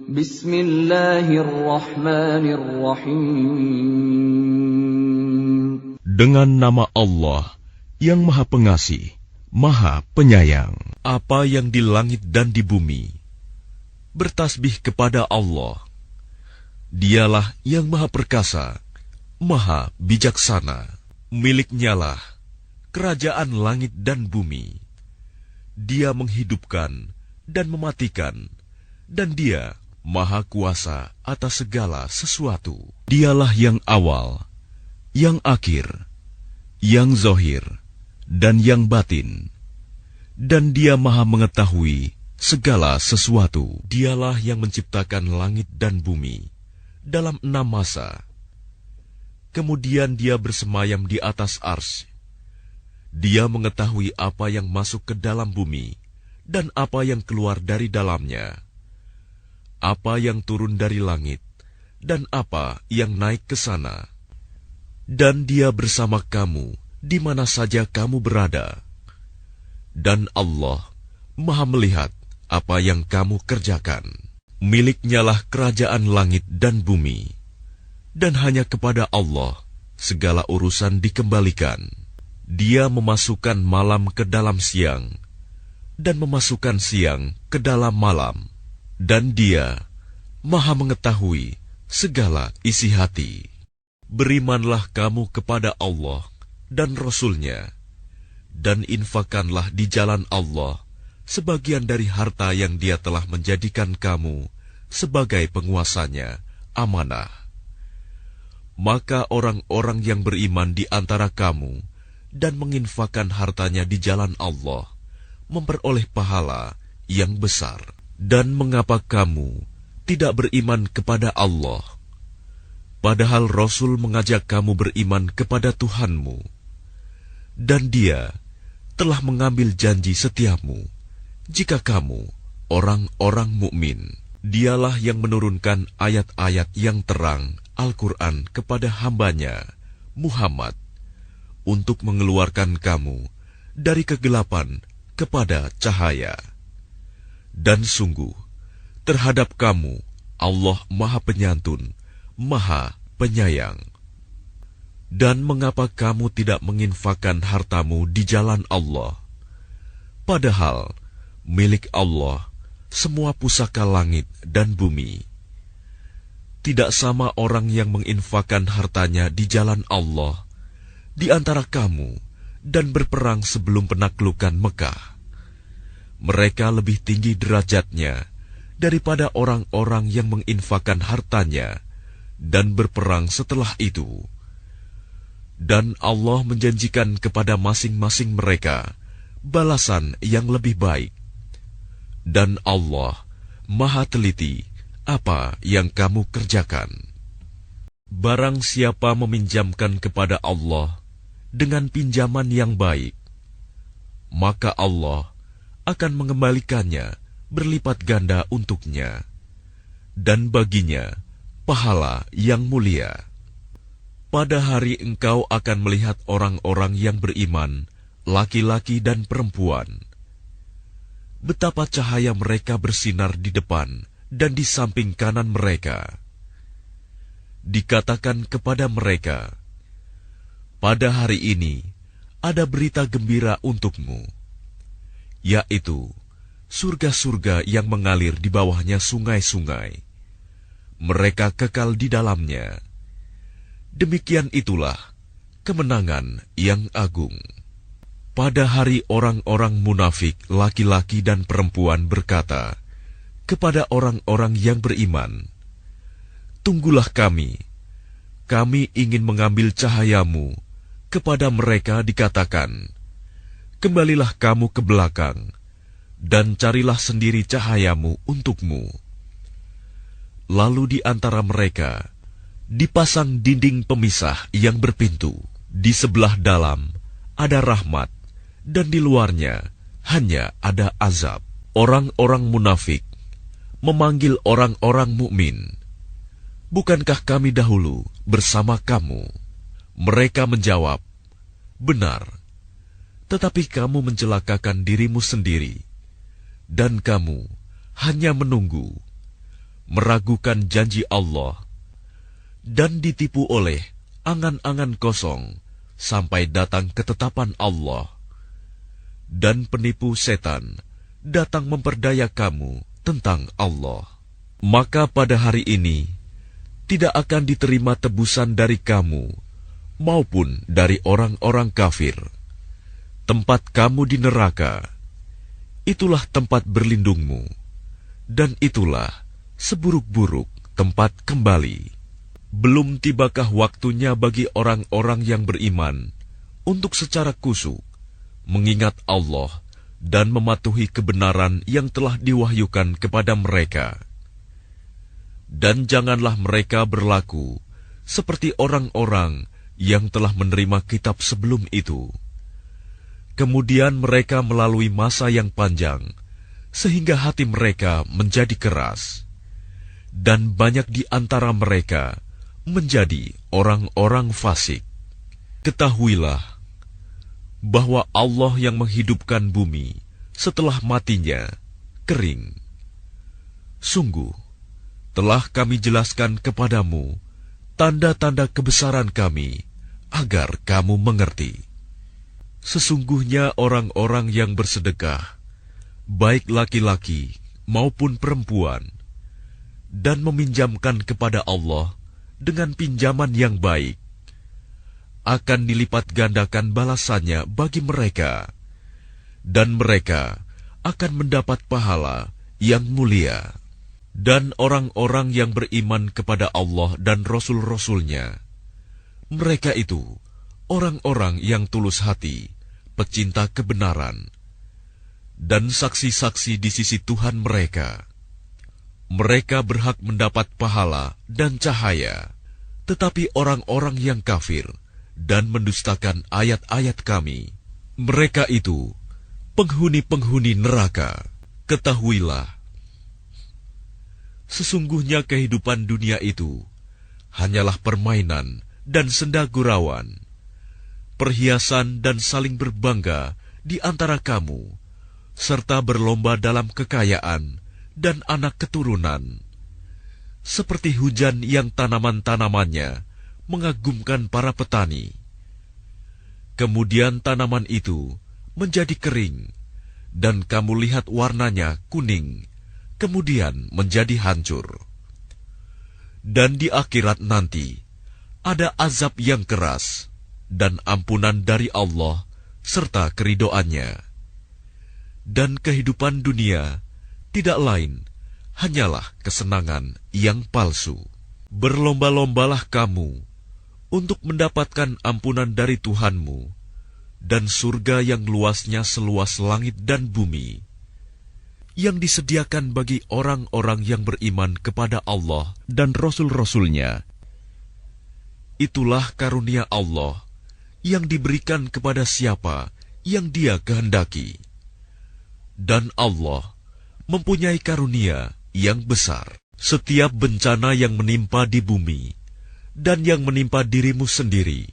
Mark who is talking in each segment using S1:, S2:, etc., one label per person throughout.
S1: Bismillahirrahmanirrahim.
S2: Dengan nama Allah yang Maha Pengasih, Maha Penyayang. Apa yang di langit dan di bumi bertasbih kepada Allah. Dialah yang Maha Perkasa, Maha Bijaksana. Miliknyalah kerajaan langit dan bumi. Dia menghidupkan dan mematikan, dan Dia Maha Kuasa atas segala sesuatu. Dialah yang awal, yang akhir, yang zahir, dan yang batin. Dan Dia Maha mengetahui segala sesuatu. Dialah yang menciptakan langit dan bumi dalam 6 masa. Kemudian Dia bersemayam di atas arsy. Dia mengetahui apa yang masuk ke dalam bumi dan apa yang keluar dari dalamnya, apa yang turun dari langit dan apa yang naik ke sana. Dan Dia bersama kamu di mana saja kamu berada. Dan Allah Maha melihat apa yang kamu kerjakan. Miliknyalah kerajaan langit dan bumi, dan hanya kepada Allah segala urusan dikembalikan. Dia memasukkan malam ke dalam siang, dan memasukkan siang ke dalam malam. Dan Dia Maha mengetahui segala isi hati. Berimanlah kamu kepada Allah dan Rasul-Nya, dan infakkanlah di jalan Allah sebagian dari harta yang Dia telah menjadikan kamu sebagai penguasanya, amanah. Maka orang-orang yang beriman di antara kamu dan menginfakkan hartanya di jalan Allah memperoleh pahala yang besar. Dan mengapa kamu tidak beriman kepada Allah, padahal Rasul mengajak kamu beriman kepada Tuhanmu, dan Dia telah mengambil janji setiamu jika kamu orang-orang mukmin. Dialah yang menurunkan ayat-ayat yang terang Al-Quran kepada hambanya Muhammad untuk mengeluarkan kamu dari kegelapan kepada cahaya. Dan sungguh, terhadap kamu Allah Maha Penyantun, Maha Penyayang. Dan mengapa kamu tidak menginfakkan hartamu di jalan Allah, padahal milik Allah semua pusaka langit dan bumi? Tidak sama orang yang menginfakkan hartanya di jalan Allah di antara kamu dan berperang sebelum penaklukan Mekah. Mereka lebih tinggi derajatnya daripada orang-orang yang menginfakkan hartanya dan berperang setelah itu. Dan Allah menjanjikan kepada masing-masing mereka balasan yang lebih baik. Dan Allah Maha teliti apa yang kamu kerjakan. Barang siapa meminjamkan kepada Allah dengan pinjaman yang baik, maka Allah akan mengembalikannya berlipat ganda untuknya, dan baginya pahala yang mulia. Pada hari engkau akan melihat orang-orang yang beriman, laki-laki dan perempuan, betapa cahaya mereka bersinar di depan dan di samping kanan mereka. Dikatakan kepada mereka, pada hari ini ada berita gembira untukmu, yaitu surga-surga yang mengalir di bawahnya sungai-sungai. Mereka kekal di dalamnya. Demikian itulah kemenangan yang agung. Pada hari orang-orang munafik laki-laki dan perempuan berkata kepada orang-orang yang beriman, "Tunggulah kami ingin mengambil cahayamu." Kepada mereka dikatakan, "Kembalilah kamu ke belakang, dan carilah sendiri cahayamu untukmu." Lalu di antara mereka dipasang dinding pemisah yang berpintu. Di sebelah dalam ada rahmat, dan di luarnya hanya ada azab. Orang-orang munafik memanggil orang-orang mukmin, "Bukankah kami dahulu bersama kamu?" Mereka menjawab, "Benar, tetapi kamu mencelakakan dirimu sendiri, dan kamu hanya menunggu. meragukan janji Allah, dan ditipu oleh angan-angan kosong sampai datang ketetapan Allah. Dan penipu setan datang memperdaya kamu tentang Allah. Maka pada hari ini tidak akan diterima tebusan dari kamu maupun dari orang-orang kafir. Tempat kamu di neraka, itulah tempat berlindungmu, dan itulah seburuk-buruk tempat kembali. Belum tibakah waktunya bagi orang-orang yang beriman untuk secara khusyuk mengingat Allah dan mematuhi kebenaran yang telah diwahyukan kepada mereka. Dan janganlah mereka berlaku seperti orang-orang yang telah menerima kitab sebelum itu. Kemudian mereka melalui masa yang panjang, sehingga hati mereka menjadi keras. Dan banyak di antara mereka menjadi orang-orang fasik. Ketahuilah bahwa Allah yang menghidupkan bumi setelah matinya kering. Sungguh, telah kami jelaskan kepadamu tanda-tanda kebesaran kami agar kamu mengerti. Sesungguhnya orang-orang yang bersedekah, baik laki-laki maupun perempuan, dan meminjamkan kepada Allah dengan pinjaman yang baik, akan dilipat gandakan balasannya bagi mereka, dan mereka akan mendapat pahala yang mulia. Dan orang-orang yang beriman kepada Allah dan Rasul-Rasulnya, mereka itu orang-orang yang tulus hati, pecinta kebenaran, dan saksi-saksi di sisi Tuhan mereka. Mereka berhak mendapat pahala dan cahaya. Tetapi orang-orang yang kafir dan mendustakan ayat-ayat kami, mereka itu penghuni-penghuni neraka. Ketahuilah, sesungguhnya kehidupan dunia itu hanyalah permainan dan senda gurauan, perhiasan dan saling berbangga di antara kamu, serta berlomba dalam kekayaan dan anak keturunan, seperti hujan yang tanaman-tanamannya mengagumkan para petani. Kemudian tanaman itu menjadi kering, dan kamu lihat warnanya kuning, kemudian menjadi hancur. Dan di akhirat nanti ada azab yang keras dan ampunan dari Allah serta keridoannya. Dan kehidupan dunia tidak lain hanyalah kesenangan yang palsu. Berlomba-lombalah kamu untuk mendapatkan ampunan dari Tuhanmu dan surga yang luasnya seluas langit dan bumi, yang disediakan bagi orang-orang yang beriman kepada Allah dan Rasul-Rasulnya. Itulah karunia Allah yang diberikan kepada siapa yang Dia kehendaki. Dan Allah mempunyai karunia yang besar. Setiap bencana yang menimpa di bumi dan yang menimpa dirimu sendiri,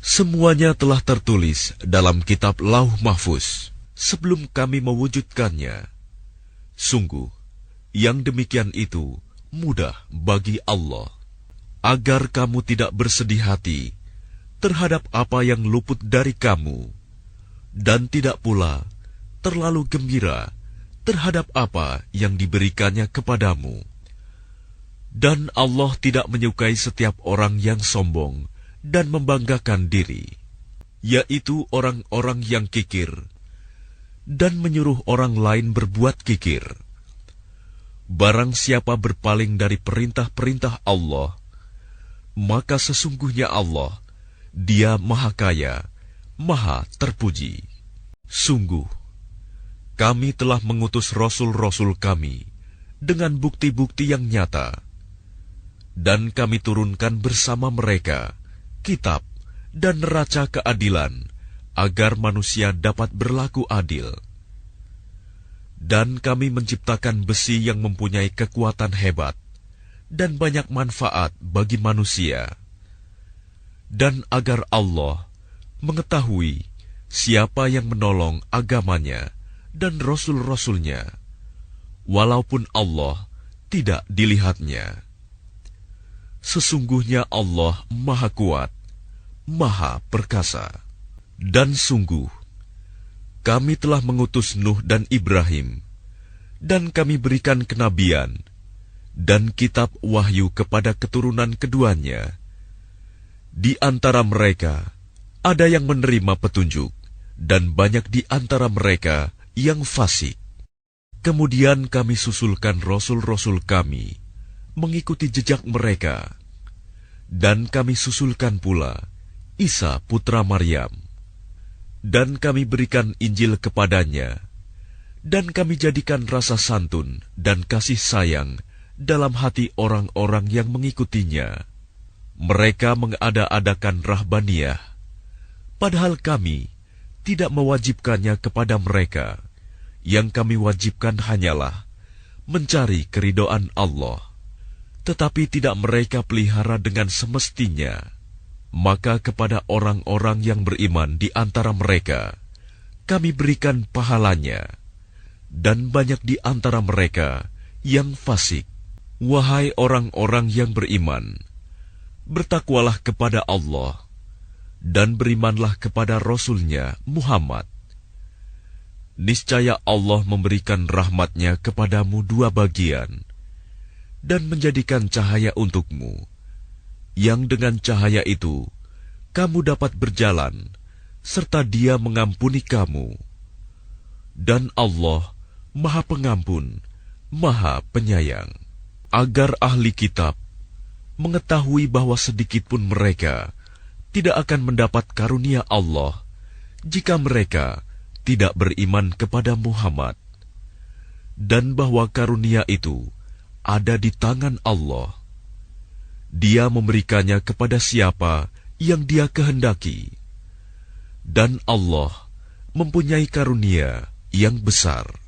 S2: semuanya telah tertulis dalam kitab Lauh Mahfuz sebelum kami mewujudkannya. Sungguh, yang demikian itu mudah bagi Allah, agar kamu tidak bersedih hati terhadap apa yang luput dari kamu, dan tidak pula terlalu gembira terhadap apa yang diberikannya kepadamu. Dan Allah tidak menyukai setiap orang yang sombong dan membanggakan diri, yaitu orang-orang yang kikir dan menyuruh orang lain berbuat kikir. Barang siapa berpaling dari perintah-perintah Allah, maka sesungguhnya Allah, Dia Maha Kaya, Maha Terpuji. Sungguh, kami telah mengutus Rasul-Rasul kami dengan bukti-bukti yang nyata, dan kami turunkan bersama mereka kitab dan neraca keadilan, agar manusia dapat berlaku adil. Dan kami menciptakan besi yang mempunyai kekuatan hebat dan banyak manfaat bagi manusia, dan agar Allah mengetahui siapa yang menolong agamanya dan Rasul-Rasulnya, walaupun Allah tidak dilihatnya. Sesungguhnya Allah Maha Kuat, Maha Perkasa. Dan sungguh, kami telah mengutus Nuh dan Ibrahim, dan kami berikan kenabian dan kitab wahyu kepada keturunan keduanya. Di antara mereka ada yang menerima petunjuk, dan banyak di antara mereka yang fasik. Kemudian kami susulkan rasul-rasul kami mengikuti jejak mereka, dan kami susulkan pula Isa putra Maryam, dan kami berikan Injil kepadanya, dan kami jadikan rasa santun dan kasih sayang dalam hati orang-orang yang mengikutinya. Mereka mengada-adakan rahbaniyah, padahal kami tidak mewajibkannya kepada mereka. Yang kami wajibkan hanyalah mencari keridhaan Allah, tetapi tidak mereka pelihara dengan semestinya. Maka kepada orang-orang yang beriman di antara mereka, kami berikan pahalanya, dan banyak di antara mereka yang fasik. Wahai orang-orang yang beriman, bertakwalah kepada Allah, dan berimanlah kepada Rasul-Nya Muhammad. Niscaya Allah memberikan rahmat-Nya kepadamu dua bagian, dan menjadikan cahaya untukmu, yang dengan cahaya itu kamu dapat berjalan, serta Dia mengampuni kamu. Dan Allah Maha Pengampun, Maha Penyayang. Agar ahli kitab mengetahui bahwa sedikitpun mereka tidak akan mendapat karunia Allah jika mereka tidak beriman kepada Muhammad, dan bahwa karunia itu ada di tangan Allah. Dia memberikannya kepada siapa yang Dia kehendaki, dan Allah mempunyai karunia yang besar.